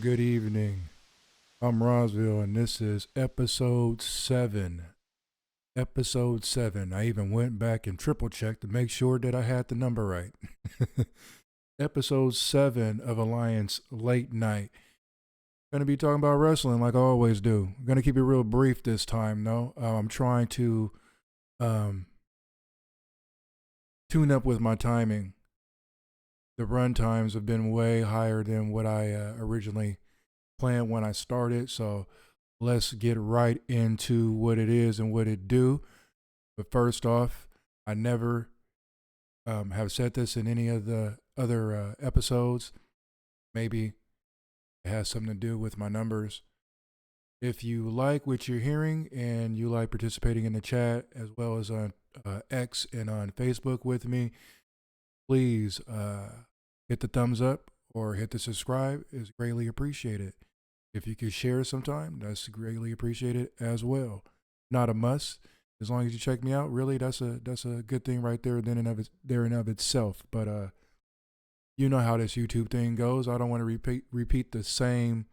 good evening. I'm Rosville, and this is episode 7. Episode 7. I even went back and triple checked to make sure that I had the number right. Episode 7 of Alliance Late Night. Gonna be talking about wrestling like I always do. I'm gonna keep it real brief this time, though. I'm trying to um, tune up with my timing. The run times have been way higher than what I originally planned when I started, so let's get right into what it is and what it do. But first off, I never have said this in any of the other episodes. Maybe it has something to do with my numbers. If you like what you're hearing and you like participating in the chat as well as on X and on Facebook with me, please hit the thumbs up or hit the subscribe. It's greatly appreciated. If you could share sometime, that's greatly appreciated as well. Not a must. As long as you check me out, really, that's a good thing right there. Then and of itself. But you know how this YouTube thing goes. I don't want to repeat the same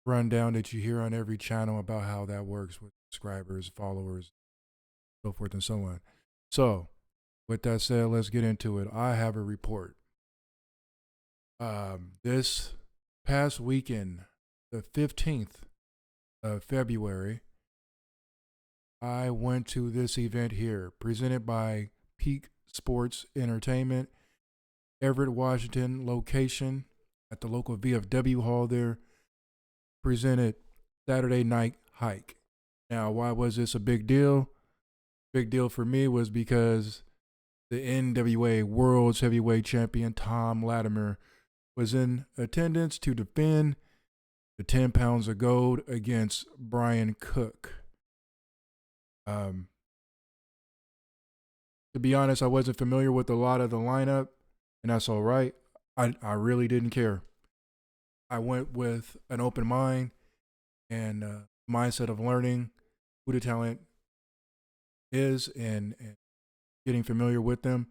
rundown that you hear on every channel about how that works with subscribers, followers, so forth and so on. So, with that said, let's get into it. I have a report. This past weekend, the 15th of February, I went to this event here presented by Peak Sports Entertainment, Everett, Washington location at the local VFW hall there, presented Saturday Night Hike. Now, why was this a big deal? Big deal for me was because the NWA World's Heavyweight Champion Tom Latimer was in attendance to defend the 10 pounds of gold against Brian Cook. To be honest, I wasn't familiar with a lot of the lineup, and that's all right. I really didn't care. I went with an open mind and mindset of learning who the talent is and getting familiar with them.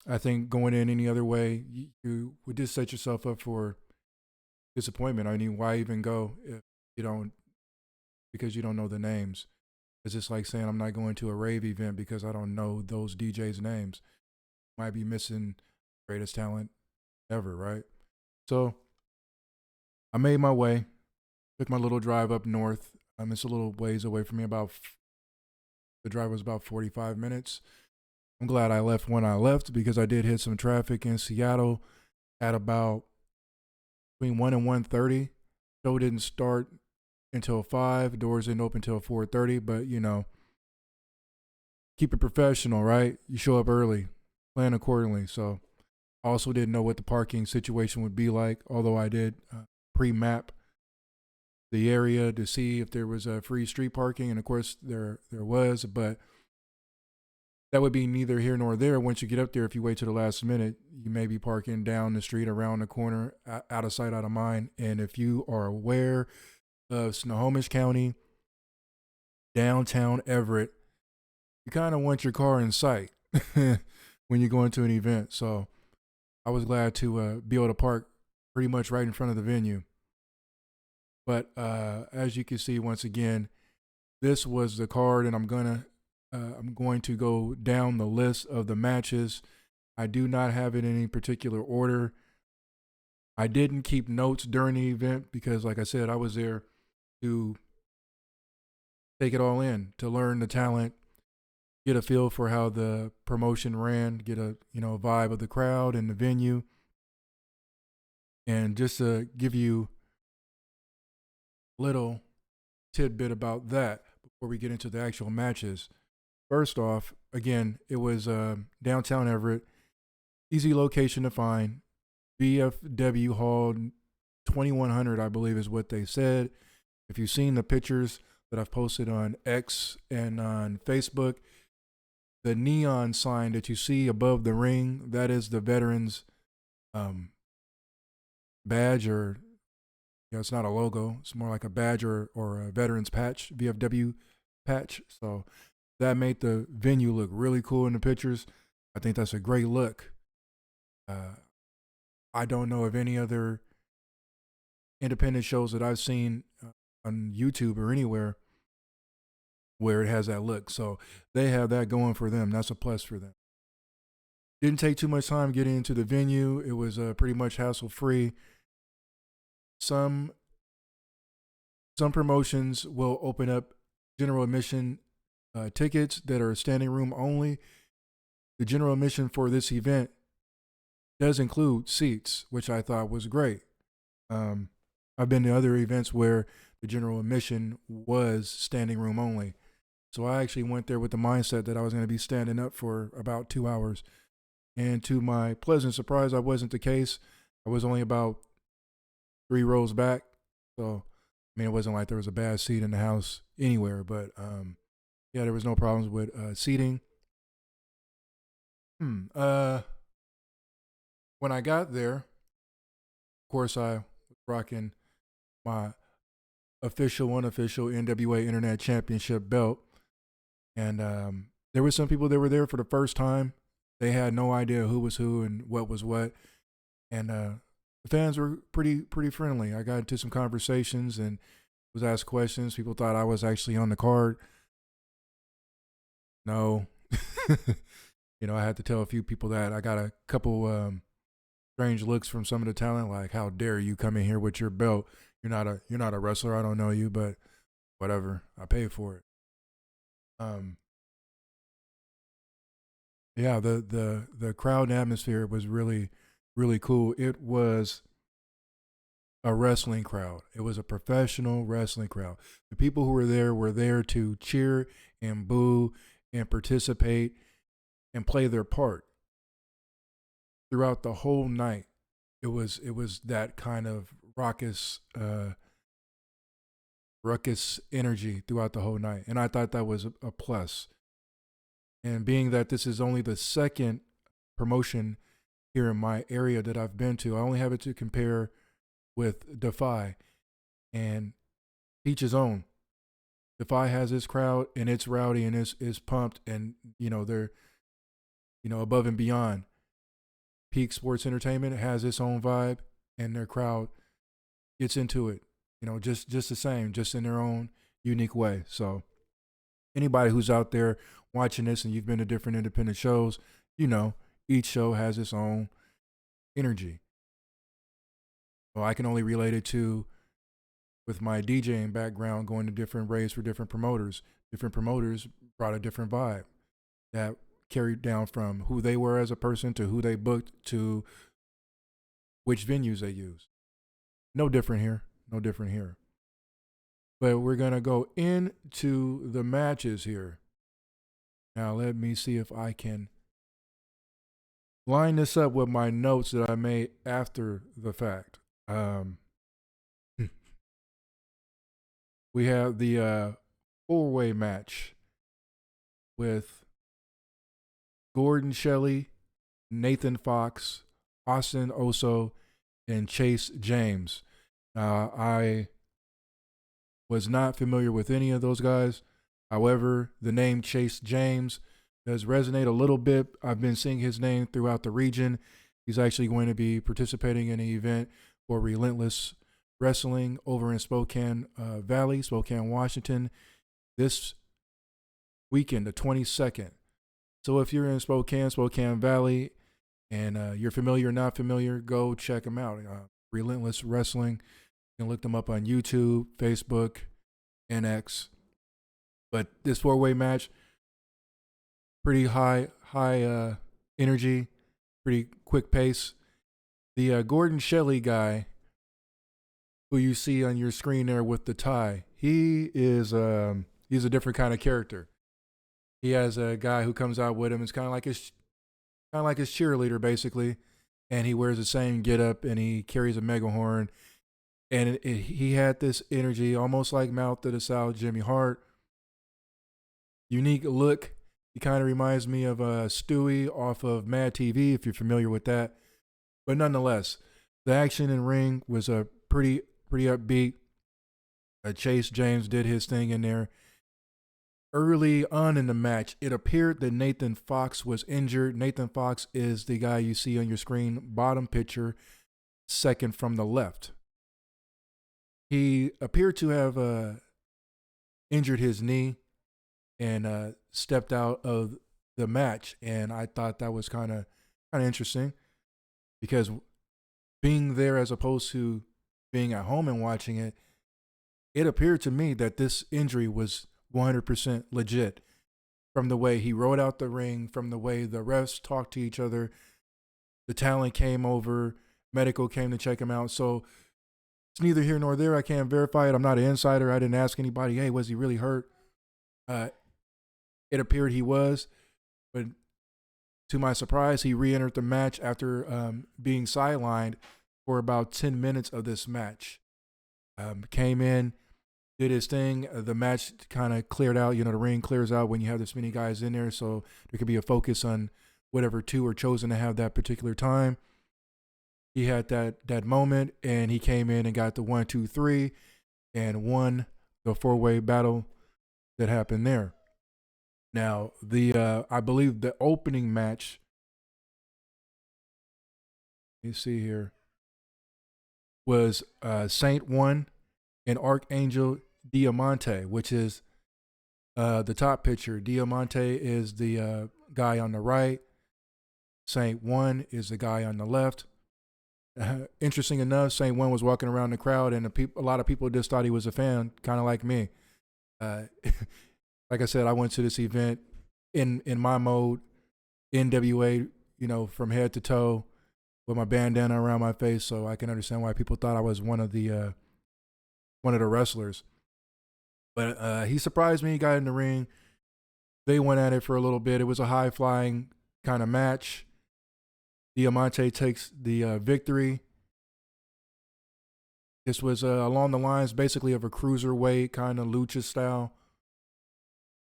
I think going in any other way, you would just set yourself up for disappointment. I mean, why even go if you don't, because you don't know the names? It's just like saying I'm not going to a rave event because I don't know those DJs' names. Might be missing greatest talent ever, right? So I made my way, took my little drive up north. It's a little ways away from me. The drive was about 45 minutes. I'm glad I left when I left because I did hit some traffic in Seattle at about between 1 and 1:30. Show didn't start until 5. Doors didn't open until 4:30, but keep it professional, right? You show up early, plan accordingly. So I also didn't know what the parking situation would be like, although I did pre-map the area to see if there was a free street parking, and of course there was, but that would be neither here nor there. Once you get up there, if you wait to the last minute, you may be parking down the street, around the corner, out of sight, out of mind. And if you are aware of Snohomish County, downtown Everett, you kind of want your car in sight when you go into an event. So I was glad to be able to park pretty much right in front of the venue. But as you can see, once again, this was the card, and I'm going to go down the list of the matches. I do not have it in any particular order. I didn't keep notes during the event because, like I said, I was there to take it all in, to learn the talent, get a feel for how the promotion ran, get a vibe of the crowd and the venue, and just to give you a little tidbit about that before we get into the actual matches. First off, again, it was downtown Everett, easy location to find. VFW Hall 2100, I believe, is what they said. If you've seen the pictures that I've posted on X and on Facebook, the neon sign that you see above the ring, that is the veterans badge, or it's not a logo. It's more like a badge or a veterans patch, VFW patch. So that made the venue look really cool in the pictures. I think that's a great look. I don't know of any other independent shows that I've seen on YouTube or anywhere where it has that look. So they have that going for them. That's a plus for them. Didn't take too much time getting into the venue. It was pretty much hassle free. Some promotions will open up general admission tickets that are standing room only. The general admission for this event does include seats, which I thought was great. I've been to other events where the general admission was standing room only. So I actually went there with the mindset that I was going to be standing up for about 2 hours. And to my pleasant surprise, that wasn't the case. I was only about 3 rows back. So, I mean, it wasn't like there was a bad seat in the house anywhere. But, yeah, there was no problems with seating. When I got there, of course, I was rocking my official, unofficial NWA Internet Championship belt. And there were some people that were there for the first time. They had no idea who was who and what was what. And the fans were pretty friendly. I got into some conversations and was asked questions. People thought I was actually on the card. No. I had to tell a few people that. I got a couple strange looks from some of the talent, like, how dare you come in here with your belt? You're not a wrestler. I don't know you, but whatever. I paid for it. Yeah, the crowd atmosphere was really, really cool. It was a wrestling crowd. It was a professional wrestling crowd. The people who were there to cheer and boo and participate and play their part throughout the whole night. It was that kind of ruckus energy throughout the whole night, and I thought that was a plus. And being that this is only the second promotion here in my area that I've been to, I only have it to compare with Defy, and each his own. Defy has his crowd, and it's rowdy and is pumped, and they're above and beyond. Peak Sports Entertainment has its own vibe, and their crowd gets into it. Just the same, just in their own unique way. So anybody who's out there watching this and you've been to different independent shows, each show has its own energy. Well, I can only relate it to with my DJing background, going to different raves for different promoters. Different promoters brought a different vibe that carried down from who they were as a person to who they booked to which venues they use. No different here. No different here. But we're going to go into the matches here. Now, let me see if I can line this up with my notes that I made after the fact. We have the 4-way match with Gordon Shelley, Nathan Fox, Austin Oso, and Chase James. I was not familiar with any of those guys. However, the name Chase James does resonate a little bit. I've been seeing his name throughout the region. He's actually going to be participating in an event for Relentless Wrestling over in Spokane Valley, Spokane, Washington, this weekend, the 22nd. So if you're in Spokane Valley, and you're familiar or not familiar, go check them out. Relentless Wrestling. You can look them up on YouTube, Facebook, and X. But this 4-way match, pretty high energy, pretty quick pace. The Gordon Shelley guy, who you see on your screen there with the tie, he's a different kind of character. He has a guy who comes out with him. It's kind of like his cheerleader, basically, and he wears the same getup and he carries a megahorn. And he had this energy, almost like Mouth of the South, Jimmy Hart. Unique look. He kind of reminds me of Stewie off of Mad TV, if you're familiar with that. But nonetheless, the action in ring was a pretty upbeat. Chase James did his thing in there. Early on in the match, it appeared that Nathan Fox was injured. Nathan Fox is the guy you see on your screen, bottom picture, second from the left. He appeared to have injured his knee and stepped out of the match, and I thought that was kind of interesting because being there as opposed to being at home and watching it, it appeared to me that this injury was 100% legit from the way he rode out the ring, from the way the refs talked to each other. The talent came over, medical came to check him out. So it's neither here nor there. I can't verify it. I'm not an insider. I didn't ask anybody, hey, was he really hurt? Uh, it appeared he was, but to my surprise, he re-entered the match after being sidelined for about 10 minutes of this match. Came in, did his thing. The match kind of cleared out. You know, the ring clears out when you have this many guys in there, so there could be a focus on whatever two are chosen to have that particular time. He had that moment, and he came in and got the 1, 2, 3, and won the 4-way battle that happened there. Now, the I believe the opening match. Let me see here. Was Saint 1 and Archangel Diamante, which is the top picture. Diamante is the guy on the right. Saint 1 is the guy on the left. Interesting enough, Saint 1 was walking around the crowd, and a lot of people just thought he was a fan, kind of like me. Like I said, I went to this event in my mode, NWA, you know, from head to toe, with my bandana around my face, so I can understand why people thought I was one of the wrestlers. But he surprised me. He got in the ring. They went at it for a little bit. It was a high flying kind of match. Diamante takes the victory. This was along the lines basically of a cruiserweight kind of lucha style,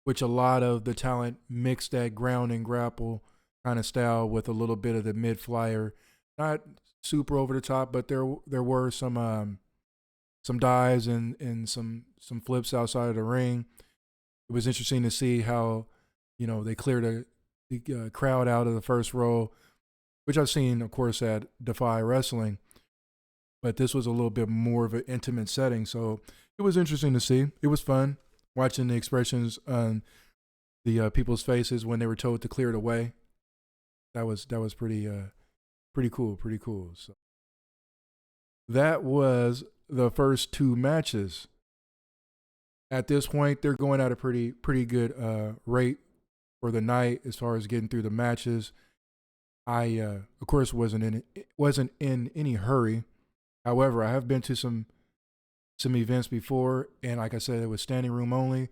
which a lot of the talent mixed that ground and grapple kind of style with a little bit of the mid flyer. Not super over the top, but there were some dives and some flips outside of the ring. It was interesting to see how, you know, they cleared the crowd out of the first row, which I've seen, of course, at Defy Wrestling. But this was a little bit more of an intimate setting, so it was interesting to see. It was fun watching the expressions on the people's faces when they were told to clear it away. That was pretty cool, pretty cool. So that was the first two matches. At this point, they're going at a pretty good rate for the night as far as getting through the matches. I of course wasn't in any hurry. However, I have been to some events before, and like I said, it was standing room only.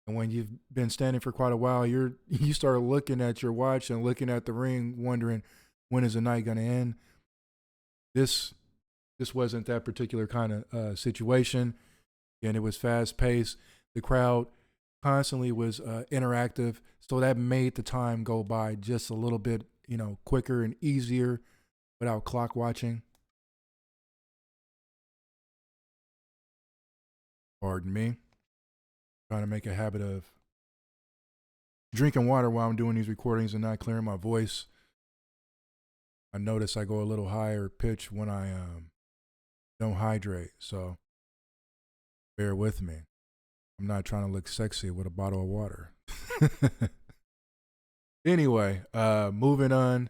And when you've been standing for quite a while, you start looking at your watch and looking at the ring, wondering when is the night going to end. This wasn't that particular kind of situation, and it was fast paced. The crowd constantly was interactive, so that made the time go by just a little bit, you know, quicker and easier without clock watching. Pardon me. Trying to make a habit of drinking water while I'm doing these recordings and not clearing my voice. I notice I go a little higher pitch when I don't hydrate, so bear with me. I'm not trying to look sexy with a bottle of water. Anyway, moving on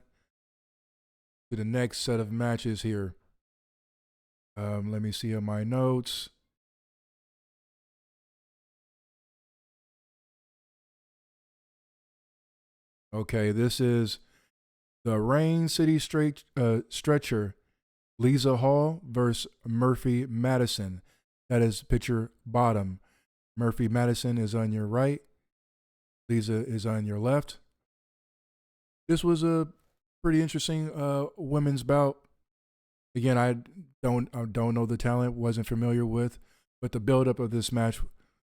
to the next set of matches here. Let me see on my notes. Okay, this is the Rain City Stretcher, Lisa Hall versus Murphy Madison. That is picture bottom. Murphy Madison is on your right. Lisa is on your left. This was a pretty interesting women's bout. Again, I don't know the talent, wasn't familiar with, but the buildup of this match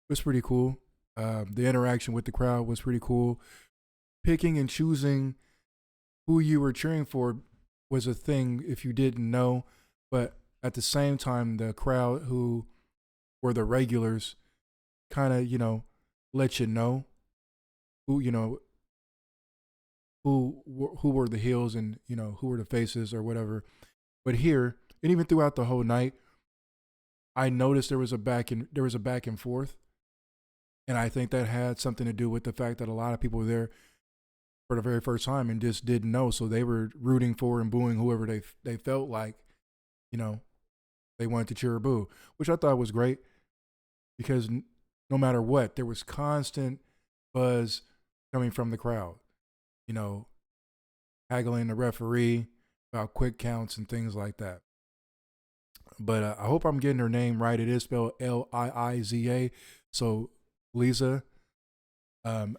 was pretty cool. The interaction with the crowd was pretty cool. Picking and choosing who you were cheering for was a thing if you didn't know, but at the same time, the crowd who were the regulars kind of, you know, let you know who, you know, who were the heels and, you know, who were the faces or whatever. But here, and even throughout the whole night, I noticed there was a back and forth, and I think that had something to do with the fact that a lot of people were there for the very first time and just didn't know, so they were rooting for and booing whoever they felt like, you know, they wanted to cheer or boo, which I thought was great because no matter what, there was constant buzz coming from the crowd, you know, haggling the referee about quick counts and things like that. But I hope I'm getting her name right. It is spelled Liiza. So Lisa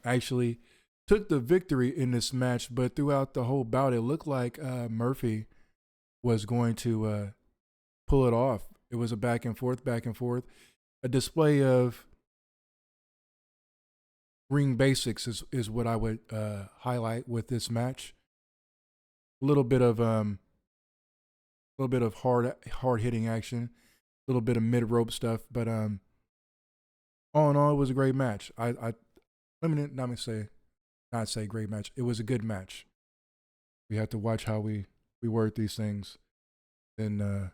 actually took the victory in this match, but throughout the whole bout, it looked like Murphy was going to pull it off. It was a back and forth, a display of ring basics is what I would highlight with this match. A little bit of hard hitting action, a little bit of mid rope stuff, but all in all, it was a great match. Let me not say great match. It was a good match. We have to watch how we word these things, and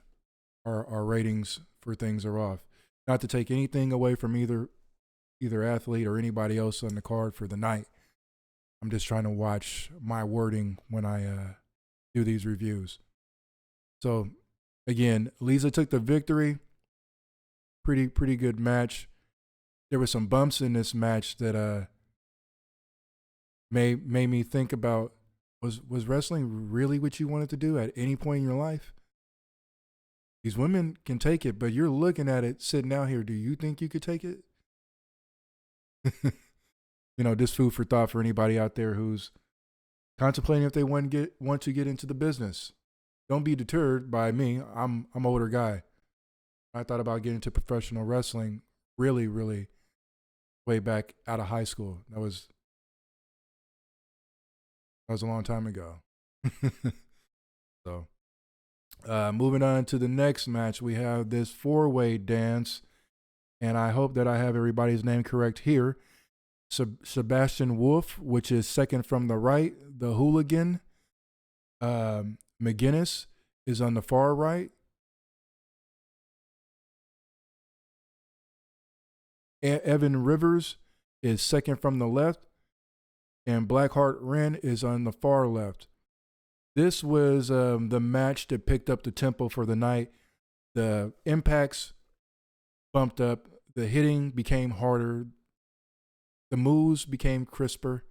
our ratings for things are off. Not to take anything away from either athlete or anybody else on the card for the night. I'm just trying to watch my wording when I do these reviews. So again, Lisa took the victory. Pretty good match. There were some bumps in this match that made me think about, was wrestling really what you wanted to do at any point in your life? These women can take it, but you're looking at it sitting out here. Do you think you could take it? This food for thought for anybody out there who's contemplating if they want to get into the business. Don't be deterred by me. I'm an older guy. I thought about getting into professional wrestling really, really way back out of high school. That was a long time ago. So, moving on to the next match, we have this four-way dance, and I hope that I have everybody's name correct here. Sebastian Wolf, which is second from the right, the hooligan. McGinnis is on the far right. Evan Rivers is second from the left, and Blackheart Wren is on the far left. This was the match that picked up the tempo for the night. The impacts bumped up, the hitting became harder, the moves became crisper,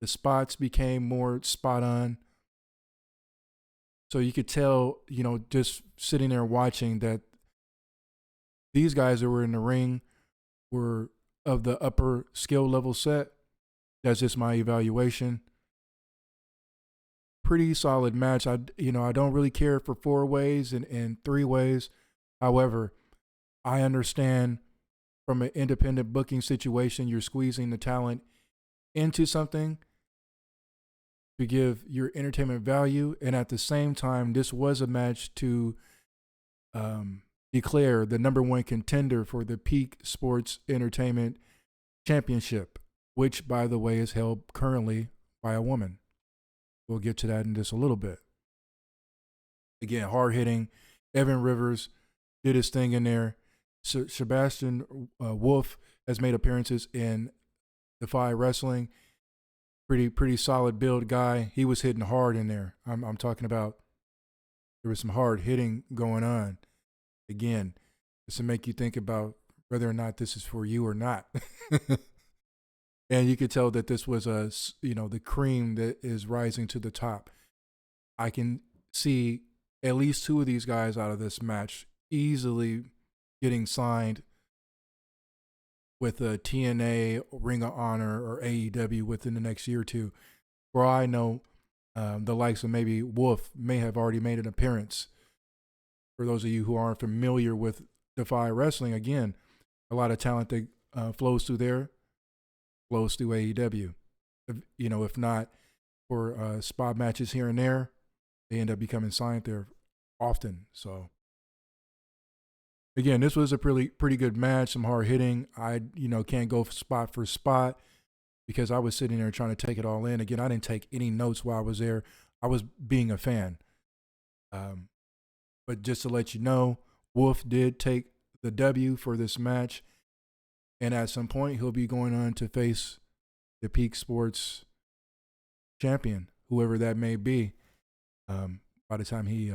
the spots became more spot on. So you could tell, just sitting there watching, that these guys that were in the ring were of the upper skill level set. That's just my evaluation. Pretty solid match. I don't really care for four ways and three ways. However, I understand from an independent booking situation, you're squeezing the talent into something to give your entertainment value, and at the same time, this was a match to declare the number one contender for the Peak Sports Entertainment Championship, which, by the way, is held currently by a woman. We'll get to that in just a little bit. Again, hard hitting. Evan Rivers did his thing in there. Sebastian Wolf has made appearances in Defy Wrestling. Pretty solid build guy. He was hitting hard in there. I'm talking about, there was some hard hitting going on. Again, just to make you think about whether or not this is for you or not. And you could tell that this was the cream that is rising to the top. I can see at least two of these guys out of this match easily getting signed with a TNA, Ring of Honor, or AEW within the next year or two. For all I know, the likes of maybe Wolf may have already made an appearance. For those of you who aren't familiar with Defy Wrestling, again, a lot of talent that flows through there flows through AEW. If not for spot matches here and there, they end up becoming signed there often. So again, this was a pretty good match, some hard hitting. I can't go spot for spot because I was sitting there trying to take it all in. Again, I didn't take any notes while I was there. I was being a fan. But just to let you know, Wolf did take the W for this match. And at some point, he'll be going on to face the Peak Sports champion, whoever that may be, by the time he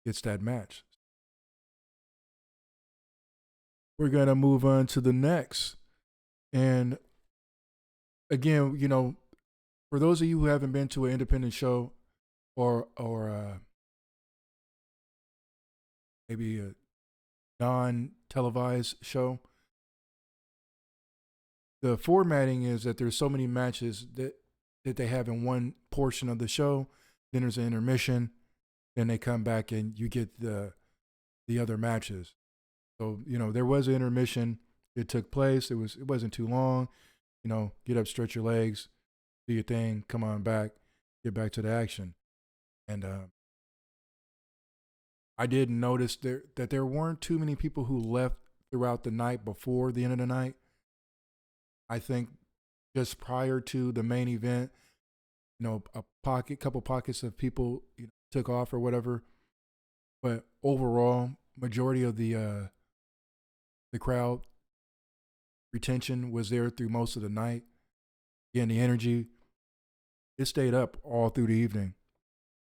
gets that match. We're going to move on to the next. And again, you know, for those of you who haven't been to an independent show or maybe a non-televised show, the formatting is that there's so many matches that they have in one portion of the show. Then there's an intermission, then they come back and you get the other matches. So, you know, there was an intermission. It took place. It wasn't too long. You know, get up, stretch your legs, do your thing, come on back, get back to the action. And I did notice that there weren't too many people who left throughout the night before the end of the night. I think just prior to the main event, you know, couple pockets of people, you know, took off or whatever. But overall, majority of the crowd retention was there through most of the night. Again, the energy, it stayed up all through the evening.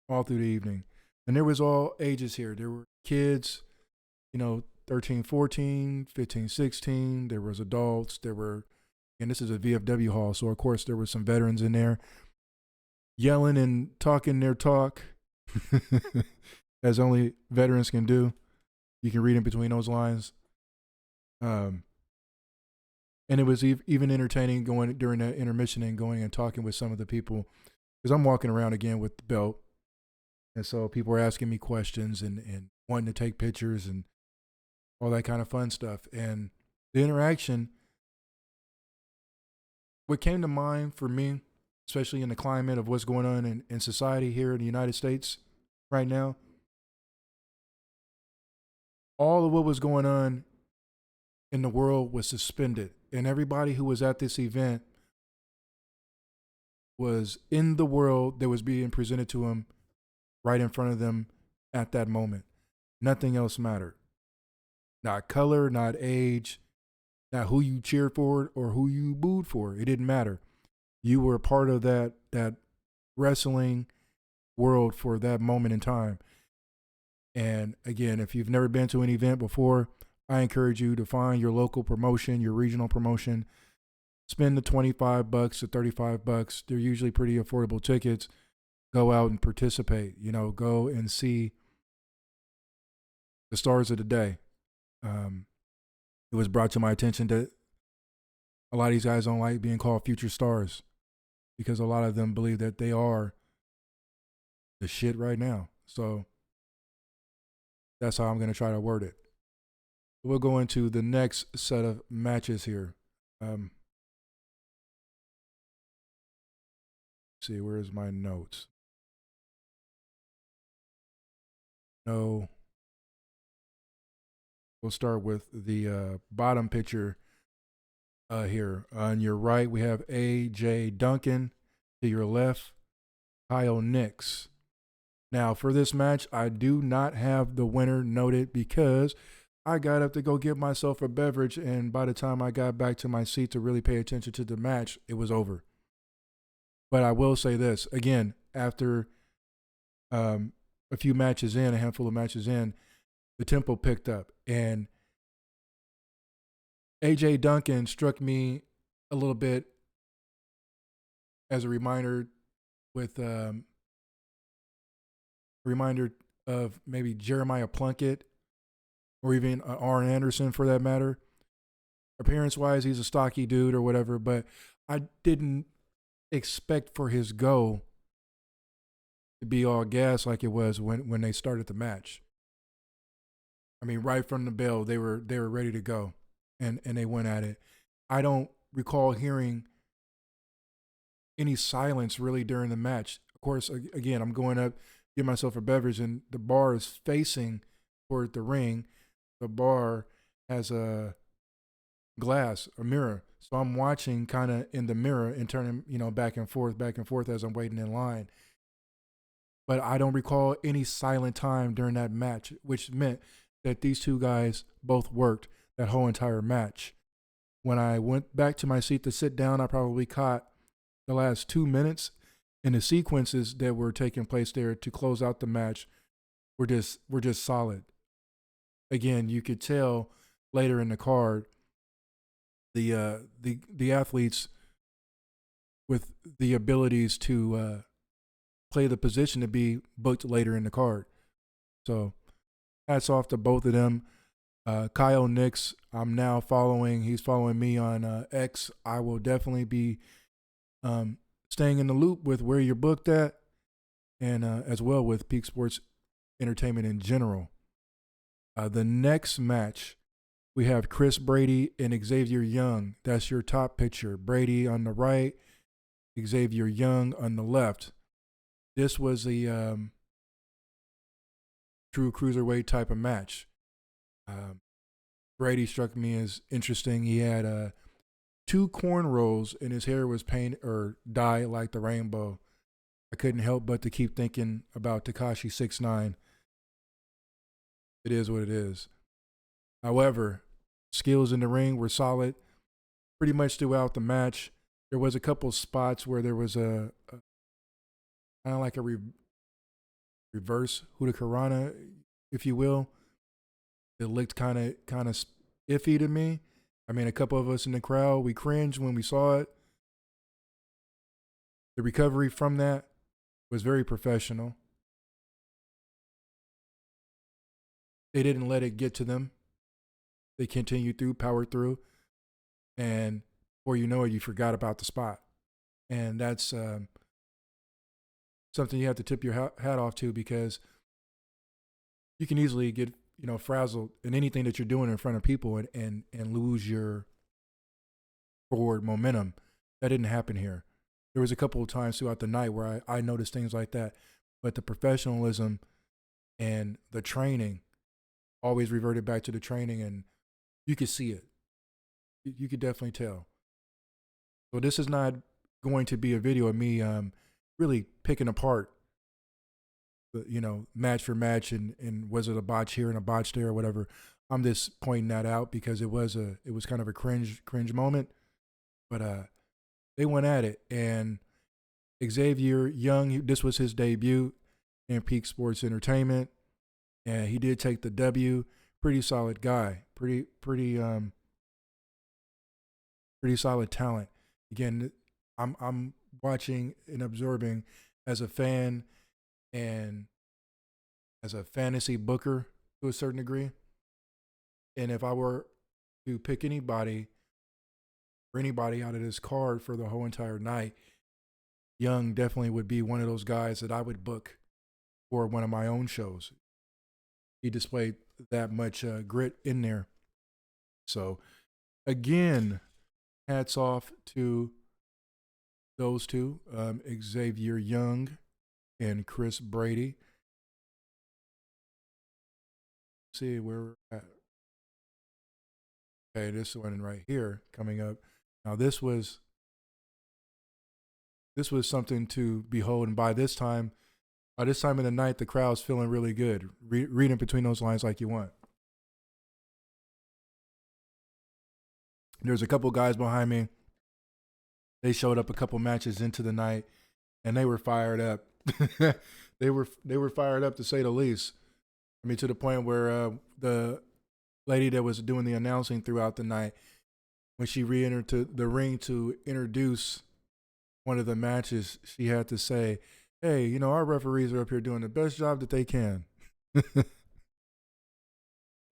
And there was all ages here. There were kids, you know, 13, 14, 15, 16. There was adults. There were, and this is a VFW hall, so of course there were some veterans in there yelling and talking their talk, as only veterans can do. You can read in between those lines. And it was even entertaining going during that intermission and going and talking with some of the people, because I'm walking around again with the belt. And so people were asking me questions and wanting to take pictures and all that kind of fun stuff. And the interaction, what came to mind for me, especially in the climate of what's going on in society here in the United States right now, all of what was going on in the world was suspended. And everybody who was at this event was in the world that was being presented to them right in front of them at that moment. Nothing else mattered. Not color, not age, not who you cheered for or who you booed for. It didn't matter. You were a part of that wrestling world for that moment in time. And again, if you've never been to an event before, I encourage you to find your local promotion, your regional promotion. Spend the $25 to $35. They're usually pretty affordable tickets. Go out and participate. You know, go and see the stars of the day. It was brought to my attention that a lot of these guys don't like being called future stars because a lot of them believe that they are the shit right now. So that's how I'm going to try to word it. We'll go into the next set of matches here. See, where's my notes? No. We'll start with the bottom picture here. On your right, we have A.J. Duncan. To your left, Kyle Nix. Now, for this match, I do not have the winner noted because I got up to go get myself a beverage, and by the time I got back to my seat to really pay attention to the match, it was over. But I will say this, again, after a few matches in, a handful of matches in, the tempo picked up. And A.J. Duncan struck me a little bit as a reminder with reminder of maybe Jeremiah Plunkett or even Arn Anderson for that matter. Appearance-wise, he's a stocky dude or whatever, but I didn't expect for his go to be all gas like it was when they started the match. I mean, right from the bell, they were ready to go, and they went at it. I don't recall hearing any silence really during the match. Of course, again, I'm going up, get myself a beverage, and the bar is facing toward the ring. The bar has a glass, a mirror. So I'm watching kind of in the mirror and turning, you know, back and forth as I'm waiting in line. But I don't recall any silent time during that match, which meant that these two guys both worked that whole entire match. When I went back to my seat to sit down, I probably caught the last 2 minutes, and the sequences that were taking place there to close out the match were just solid. Again, you could tell later in the card the athletes with the abilities to play the position to be booked later in the card. So hats off to both of them. Kyle Nix, I'm now following. He's following me on X. I will definitely be staying in the loop with where you're booked at, and as well with Peak Sports Entertainment in general. The next match, we have Chris Brady and Xavier Young. That's your top picture. Brady on the right, Xavier Young on the left. This was a true cruiserweight type of match. Brady struck me as interesting. He had 2 cornrows and his hair was painted or dyed like the rainbow. I couldn't help but to keep thinking about Tekashi 6ix9ine. It is what it is. However, skills in the ring were solid pretty much throughout the match. There was a couple spots where there was a kind of like a reverse Hurricanrana, if you will. It looked kind of iffy to me. I mean, a couple of us in the crowd, we cringed when we saw it. The recovery from that was very professional. They didn't let it get to them. They continued through, powered through, and before you know it, you forgot about the spot. And that's something you have to tip your hat off to, because you can easily get frazzled in anything that you're doing in front of people and lose your forward momentum. That didn't happen here. There was a couple of times throughout the night where I noticed things like that, but the professionalism and the training always reverted back to the training, and you could see it. You could definitely tell. So this is not going to be a video of me really picking apart match for match and was it a botch here and a botch there or whatever. I'm just pointing that out because it was kind of a cringe moment. But they went at it, and Xavier Young, this was his debut in Peak Sports Entertainment, and he did take the W. Pretty solid guy. Pretty solid talent. Again, I'm watching and absorbing as a fan and as a fantasy booker to a certain degree. And if I were to pick anybody out of this card for the whole entire night, Young definitely would be one of those guys that I would book for one of my own shows. He displayed that much grit in there. So again, hats off to those two, Xavier Young and Chris Brady. Let's see where we're at. Okay, this one right here coming up. Now this was something to behold, and by this time of the night, the crowd's feeling really good. Reading between those lines like you want. There's a couple guys behind me. They showed up a couple matches into the night, and they were fired up. they were fired up, to say the least. I mean, to the point where the lady that was doing the announcing throughout the night, when she re-entered to the ring to introduce one of the matches, she had to say, "Hey, our referees are up here doing the best job that they can."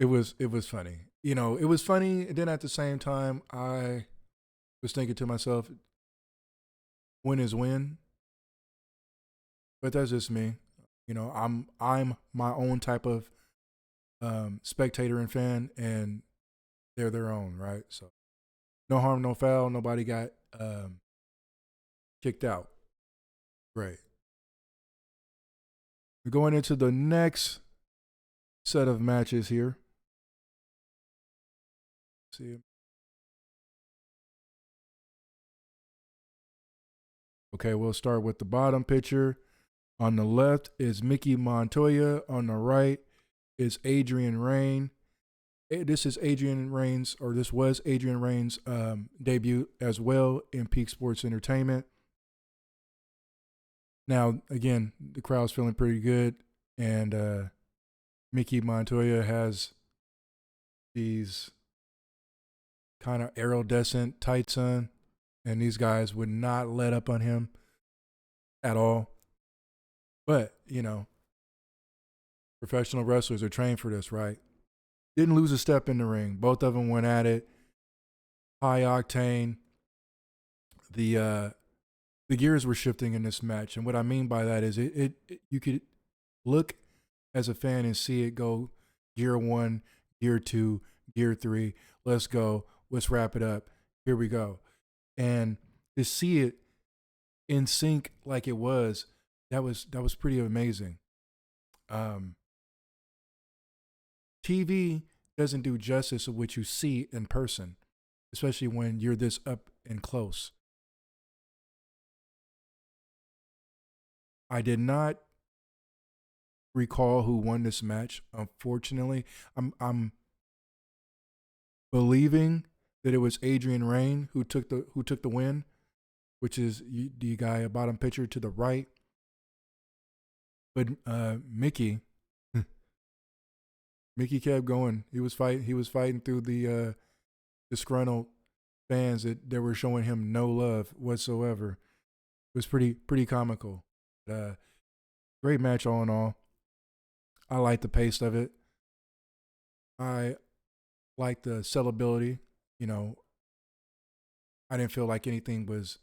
It was funny. It was funny, and then at the same time, I was thinking to myself, win is win. But that's just me. I'm my own type of spectator and fan, and they're their own, right? So no harm, no foul. Nobody got kicked out. Great. We're going into the next set of matches here. See. Okay, we'll start with the bottom picture. On the left is Mickey Montoya. On the right is Adrian Rain. This is Adrian Rain's, or this was Adrian Rain's debut as well in Peak Sports Entertainment. Now, again, the crowd's feeling pretty good, and Mickey Montoya has these kind of iridescent tights on, and these guys would not let up on him at all. But, professional wrestlers are trained for this, right? Didn't lose a step in the ring. Both of them went at it. High octane. The gears were shifting in this match, and what I mean by that is it you could look as a fan and see it go gear 1, gear 2, gear 3. Let's go. Let's wrap it up. Here we go. And to see it in sync like it was, that was pretty amazing. TV doesn't do justice of what you see in person, especially when you're this up and close. I did not recall who won this match. Unfortunately, I'm believing that it was Adrian Rain who took the win, which is the guy bottom picture to the right. But Mickey kept going. He was fighting through the disgruntled fans that were showing him no love whatsoever. It was pretty comical. Great match all in all. I like the pace of it. I like the sellability. I didn't feel like anything was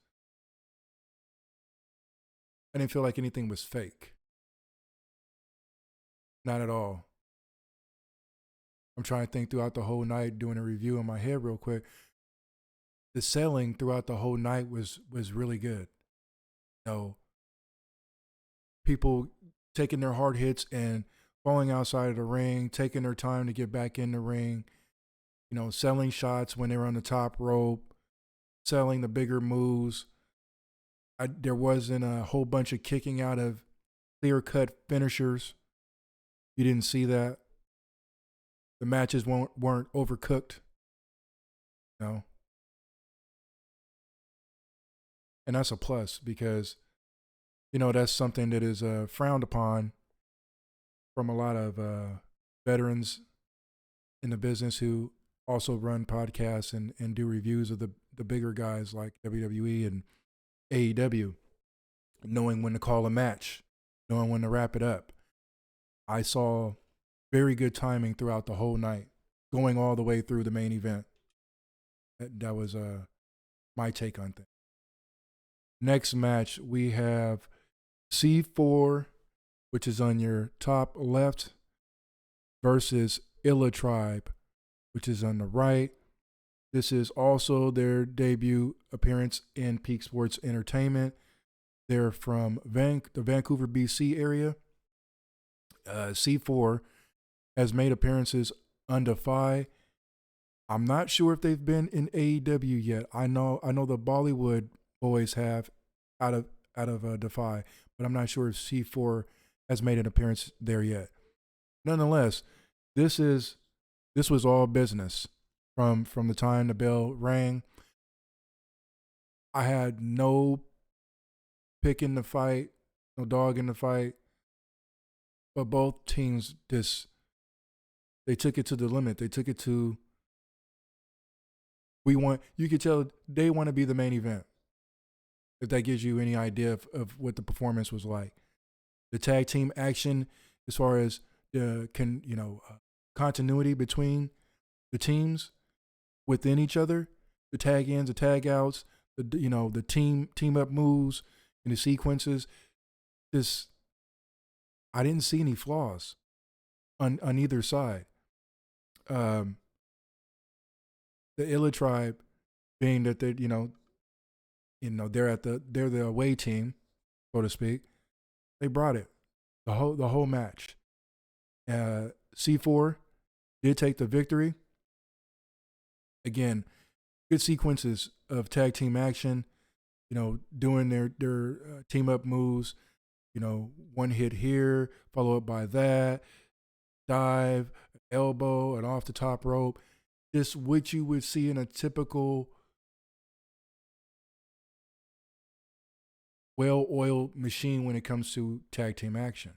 fake. Not at all. I'm trying to think throughout the whole night, doing a review in my head real quick. The selling throughout the whole night was really good. People taking their hard hits and falling outside of the ring, taking their time to get back in the ring, selling shots when they were on the top rope, selling the bigger moves. There wasn't a whole bunch of kicking out of clear-cut finishers. You didn't see that. The matches weren't overcooked. And that's a plus because, that's something that is frowned upon from a lot of veterans in the business who also run podcasts and do reviews of the bigger guys like WWE and AEW, knowing when to call a match, knowing when to wrap it up. I saw very good timing throughout the whole night, going all the way through the main event. That was my take on things. Next match, we have C4, which is on your top left, versus Illa Tribe, which is on the right. This is also their debut appearance in Peak Sports Entertainment. They're from the Vancouver, BC area. C4 has made appearances on Defy. I'm not sure if they've been in AEW yet. I know the Bollywood boys have out of Defy, but I'm not sure if C4 has made an appearance there yet. Nonetheless, this was all business from the time the bell rang. I had no pick in the fight, no dog in the fight, but both teams they took it to the limit. They took it to you could tell they want to be the main event. If that gives you any idea of what the performance was like. The tag team action, as far as the continuity between the teams within each other, the tag ins, the tag outs, the team up moves and the sequences. I didn't see any flaws on either side. The Illa Tribe, being that they're they're the away team, so to speak. They brought it the whole match. C4 did take the victory. Again, good sequences of tag team action. Doing their team up moves. One hit here, follow up by that. dive, elbow, and off the top rope. Just what you would see in a typical well-oiled machine when it comes to tag team action.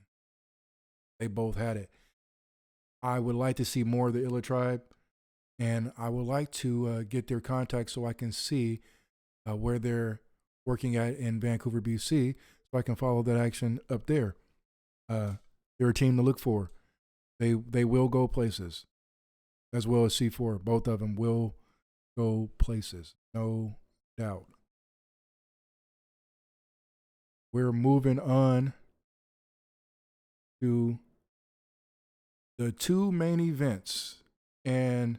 They both had it. I would like to see more of the Illa Tribe, and I would like to get their contacts so I can see where they're working at in Vancouver, BC, so I can follow that action up there. They're a team to look for. They will go places, as well as C4. Both of them will go places, no doubt. We're moving on to the two main events, and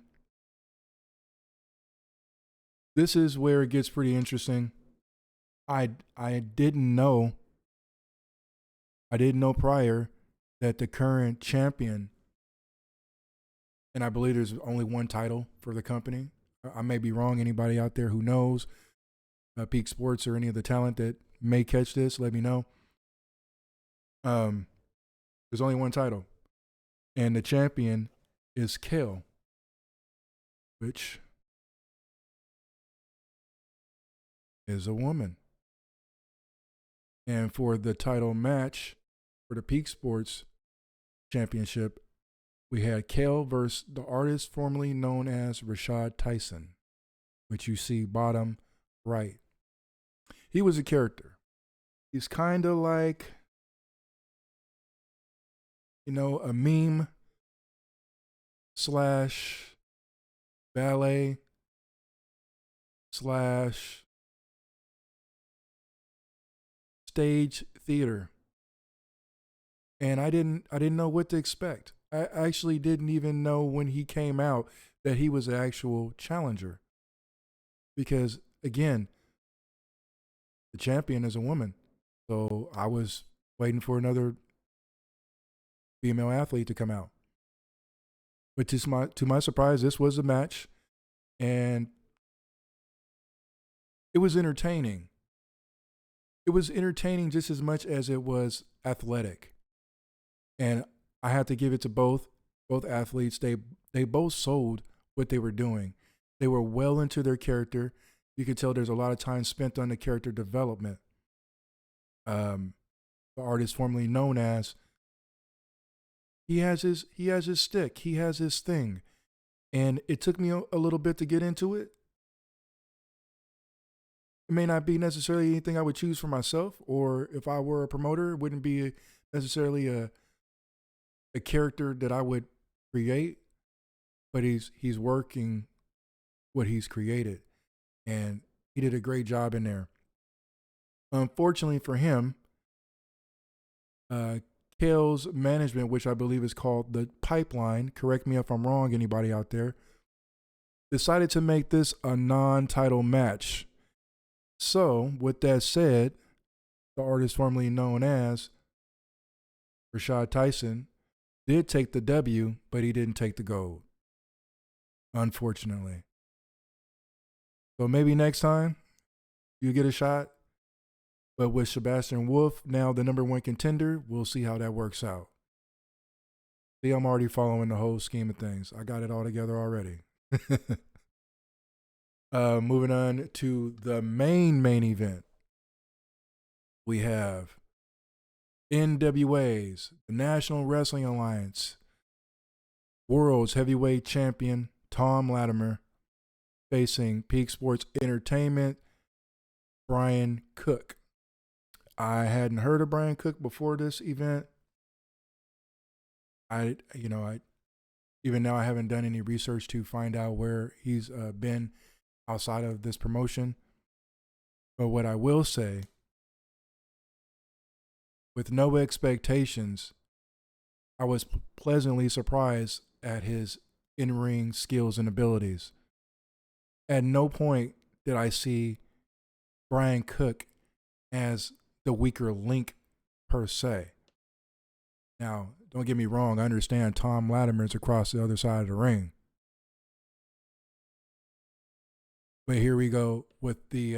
this is where it gets pretty interesting. I didn't know prior that the current champion, and I believe there's only one title for the company. I may be wrong. Anybody out there who knows Peak Sports or any of the talent that may catch this, let me know. There's only one title, and the champion is Kale, which is a woman. And for the title match for the Peak Sports Championship, we had Kale versus the artist formerly known as Rashad Tyson, which you see bottom right. He was a character. He's kind of like, a meme slash ballet slash stage theater. And I didn't know what to expect. I actually didn't even know when he came out that he was an actual challenger. Because again, the champion is a woman. So I was waiting for another female athlete to come out. But to my surprise, this was a match, and it was entertaining. It was entertaining just as much as it was athletic. And I have to give it to both athletes. They both sold what they were doing. They were well into their character. You could tell there's a lot of time spent on the character development. The artist formerly known as, he has his stick. He has his thing. And it took me a little bit to get into it. It may not be necessarily anything I would choose for myself, or if I were a promoter, it wouldn't be necessarily a character that I would create, but he's working what he's created, and he did a great job in there. Unfortunately for him, Kale's management, which I believe is called the Pipeline, correct me if I'm wrong, anybody out there, decided to make this a non-title match. So, with that said, the artist formerly known as Rashad Tyson did take the W, but he didn't take the gold, unfortunately. So maybe next time you get a shot. But with Sebastian Wolf, now the number one contender, we'll see how that works out. See, I'm already following the whole scheme of things. I got it all together already. Moving on to the main event. We have NWA's, the National Wrestling Alliance, World's Heavyweight Champion Tom Latimer facing Peak Sports Entertainment, Brian Cook. I hadn't heard of Brian Cook before this event. I even now I haven't done any research to find out where he's been outside of this promotion. But what I will say, with no expectations, I was pleasantly surprised at his in-ring skills and abilities. At no point did I see Brian Cook as the weaker link per se. Now, don't get me wrong, I understand Tom Latimer's across the other side of the ring. But here we go with the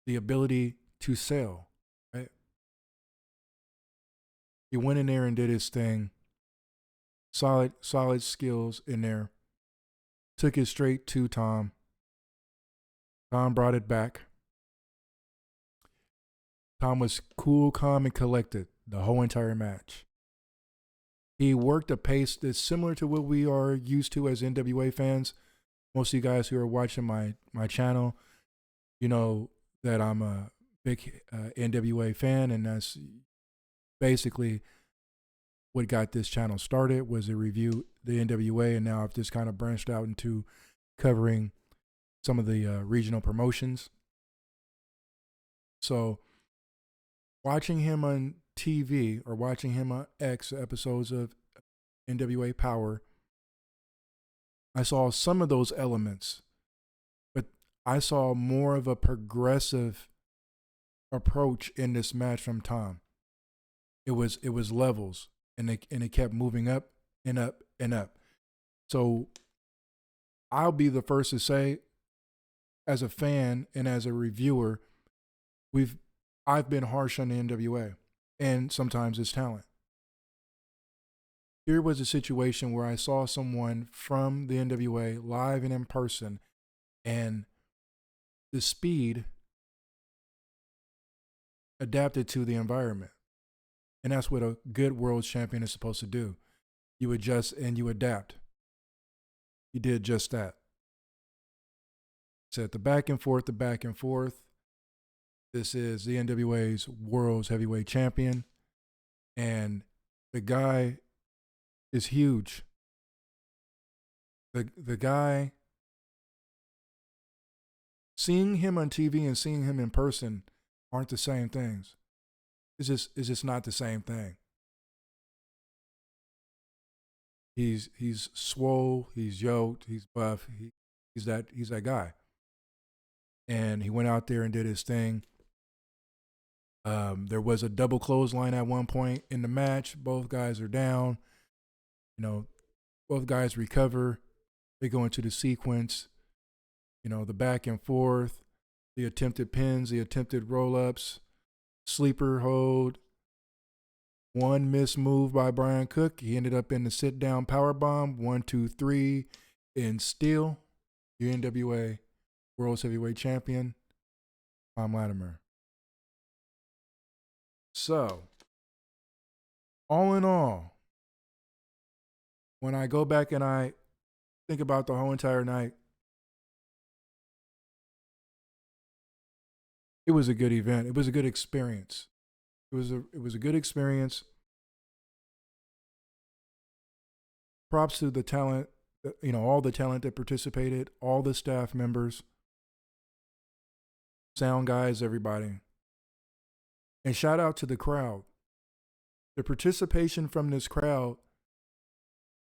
ability to sell, right? He went in there and did his thing. solid skills in there. Took it straight to Tom. Tom brought it back. Tom was cool, calm, and collected the whole entire match. He worked a pace that's similar to what we are used to as NWA fans. Most of you guys who are watching my channel, you know that I'm a big NWA fan, and that's basically what got this channel started, was a review the NWA, and now I've just kind of branched out into covering some of the regional promotions. So watching him on TV or watching him on X episodes of NWA Power, I saw some of those elements, but I saw more of a progressive approach in this match from Tom. It was levels, and it kept moving up and up and up. So I'll be the first to say, as a fan and as a reviewer, I've been harsh on the NWA and sometimes its talent. Here was a situation where I saw someone from the NWA live and in person, and the speed adapted to the environment. And that's what a good world champion is supposed to do. You adjust and you adapt. He did just that. Said the back and forth. This is the NWA's World's Heavyweight Champion, and the guy is huge. The guy, seeing him on TV and seeing him in person aren't the same things. It's just not the same thing. He's swole, he's yoked, he's buff, he's that guy. And he went out there and did his thing. There was a double clothesline at one point in the match. Both guys are down. You know, both guys recover. They go into the sequence. You know, the back and forth, the attempted pins, the attempted roll-ups, sleeper hold. One missed move by Brian Cook. He ended up in the sit-down powerbomb. 1, 2, 3, and still your NWA World's Heavyweight Champion, Tom Latimer. So, all in all, when I go back and I think about the whole entire night, it was a good event. It was a good experience. It was a good experience. Props to the talent, you know, all the talent that participated, all the staff members, sound guys, everybody. And shout out to the crowd. The participation from this crowd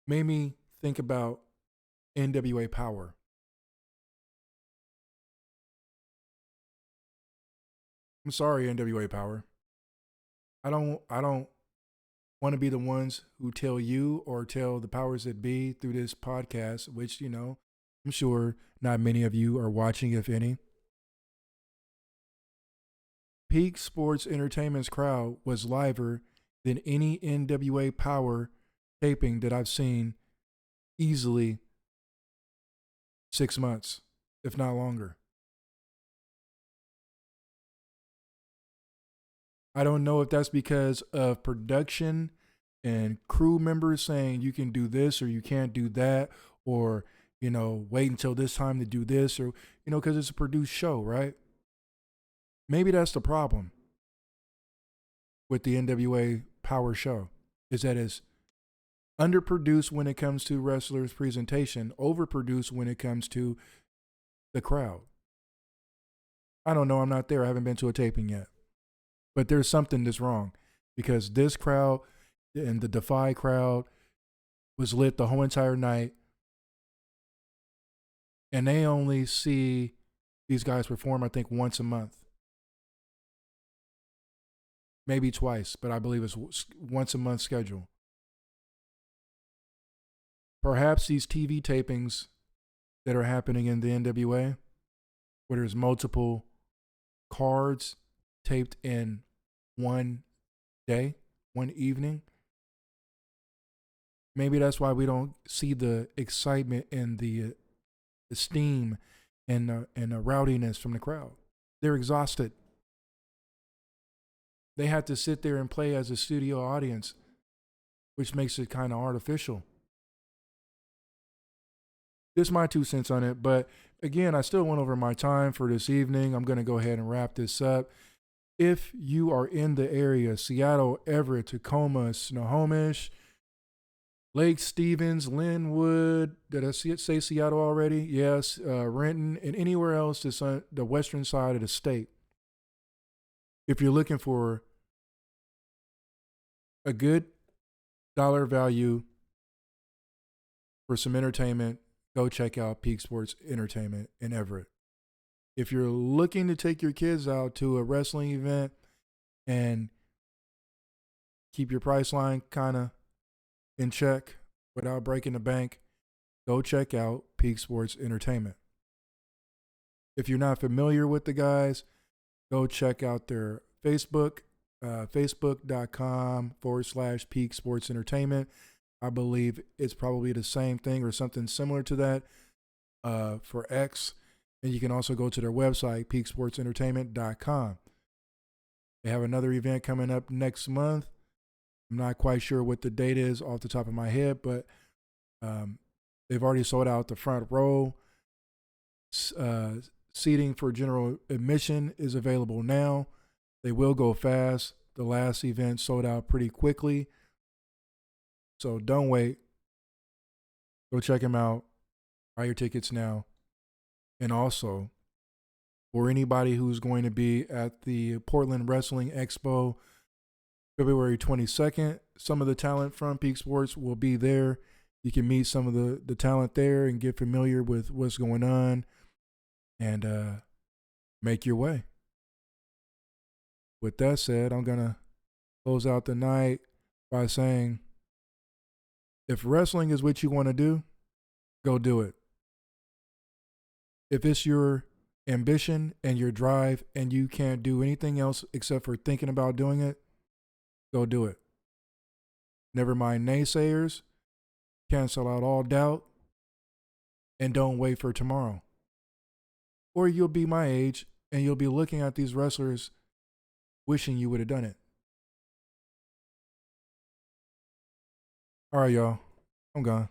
made me think about NWA Power. I'm sorry, NWA Power. I don't want to be the ones who tell you or tell the powers that be through this podcast, which, you know, I'm sure not many of you are watching, if any. Peak Sports Entertainment's crowd was liver than any NWA Power taping that I've seen easily 6 months, if not longer. I don't know if that's because of production and crew members saying you can do this or you can't do that, or, you know, wait until this time to do this, or, you know, because it's a produced show, right? Maybe that's the problem with the NWA Power show, is that it's underproduced when it comes to wrestlers' presentation, overproduced when it comes to the crowd. I don't know. I'm not there. I haven't been to a taping yet. But there's something that's wrong, because this crowd and the Defy crowd was lit the whole entire night, and they only see these guys perform, I think, once a month. Maybe twice, but I believe it's once a month schedule. Perhaps these TV tapings that are happening in the NWA, where there's multiple cards taped in one day, one evening, Maybe that's why we don't see the excitement and the steam and the rowdiness from the crowd. They're exhausted. They have to sit there and play as a studio audience, which makes it kind of artificial. This is my 2 cents on it, but again, I still went over my time for this evening. I'm going to go ahead and wrap this up. If you are in the area, Seattle, Everett, Tacoma, Snohomish, Lake Stevens, Linwood, did I say Seattle already? Yes, Renton, and anywhere else that's on the western side of the state. If you're looking for a good dollar value for some entertainment, go check out Peak Sports Entertainment in Everett. If you're looking to take your kids out to a wrestling event and keep your price line kind of in check without breaking the bank, go check out Peak Sports Entertainment. If you're not familiar with the guys, go check out their Facebook, facebook.com/Peak Sports Entertainment. I believe it's probably the same thing or something similar to that for X. And you can also go to their website, peaksportsentertainment.com. They have another event coming up next month. I'm not quite sure what the date is off the top of my head, but they've already sold out the front row. Seating for general admission is available now. They will go fast. The last event sold out pretty quickly. So don't wait. Go check them out. Buy your tickets now. And also, for anybody who's going to be at the Portland Wrestling Expo February 22nd, some of the talent from Peak Sports will be there. You can meet some of the talent there and get familiar with what's going on and make your way. With that said, I'm going to close out the night by saying, if wrestling is what you want to do, go do it. If it's your ambition and your drive and you can't do anything else except for thinking about doing it, go do it. Never mind naysayers, cancel out all doubt, and don't wait for tomorrow. Or you'll be my age and you'll be looking at these wrestlers wishing you would have done it. All right, y'all. I'm gone.